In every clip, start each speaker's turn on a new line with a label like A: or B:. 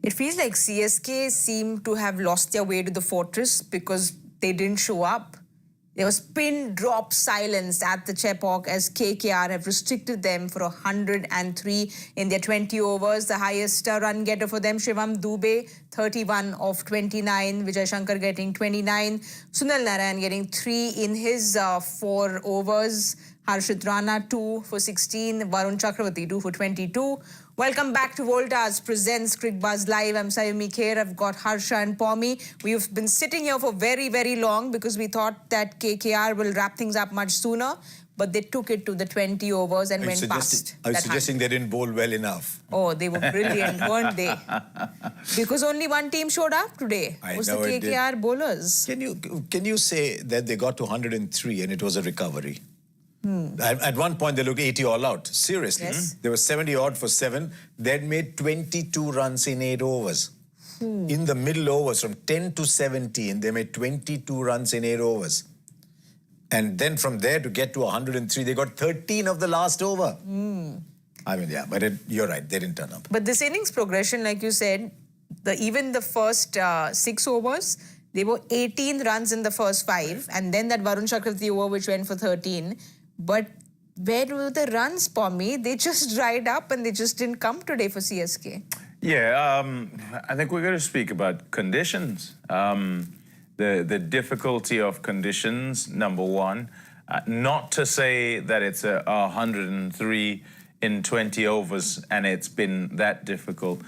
A: It feels like CSK seem to have lost their way to the fortress because they didn't show up. There was pin drop silence at the Chepauk as KKR have restricted them for 103 in their 20 overs. The highest run getter for them, Shivam Dubey, 31 of 29. Vijay Shankar getting 29. Sunil Narayan getting 3 in his 4 overs. Harshit Rana 2 for 16. Varun Chakravarti 2 for 22. Welcome back to Voltas presents Cricbuzz Live. I'm Sayumi Kher. I've got Harsha and Pommy. We've been sitting here for very, very long because we thought that KKR will wrap things up much sooner, but they took it to the 20 overs and went past.
B: Are you suggesting they didn't bowl well enough?
A: Oh, they were brilliant, weren't they? Because only one team showed up today. It was the KKR bowlers.
B: Can you say that they got to 103 and it was a recovery? At one point, they looked 80 all out. Seriously.
A: Yes.
B: They were 70 odd for 7. They'd made 22 runs in 8 overs. In the middle overs, from 10 to 17, they made 22 runs in 8 overs. And then from there to get to 103, they got 13 of the last over. I mean, yeah, but you're right. They didn't turn up.
A: But this innings progression, like you said, even the first 6 overs, they were 18 runs in the first 5. And then that Varun Chakravarti over, which went for 13. But where were the runs, Pommy? They just dried up and they just didn't come today for CSK.
C: Yeah, I think we're going to speak about conditions. The difficulty of conditions, number one. Not to say that it's 103 in 20 overs and it's been that difficult.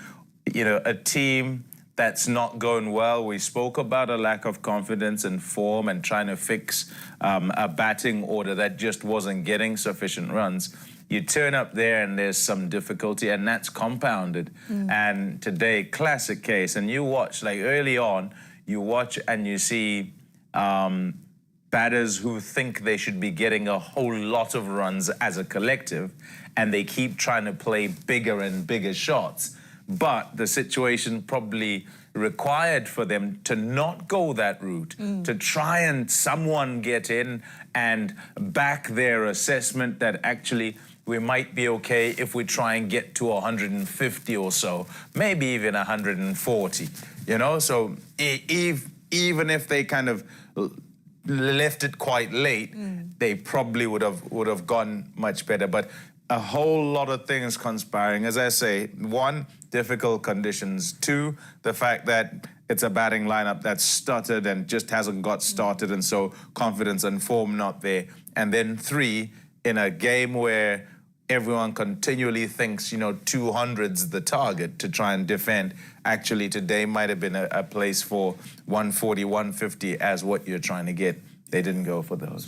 C: You know, a team that's not going well. We spoke about a lack of confidence and form and trying to fix a batting order that just wasn't getting sufficient runs. You turn up there and there's some difficulty and that's compounded. And today, classic case, and you watch, like early on, you watch and you see batters who think they should be getting a whole lot of runs as a collective and they keep trying to play bigger and bigger shots. But the situation probably required for them to not go that route, to try and someone get in and back their assessment that actually we might be okay if we try and get to 150 or so, maybe even 140, you know? So even if they kind of left it quite late, they probably would have gone much better. But a whole lot of things conspiring. As I say, 1, difficult conditions. 2, the fact that it's a batting lineup that's stuttered and just hasn't got started, and so confidence and form not there. And then 3, in a game where everyone continually thinks, you know, 200's the target to try and defend, actually today might have been a place for 140, 150 as what you're trying to get. They didn't go for those.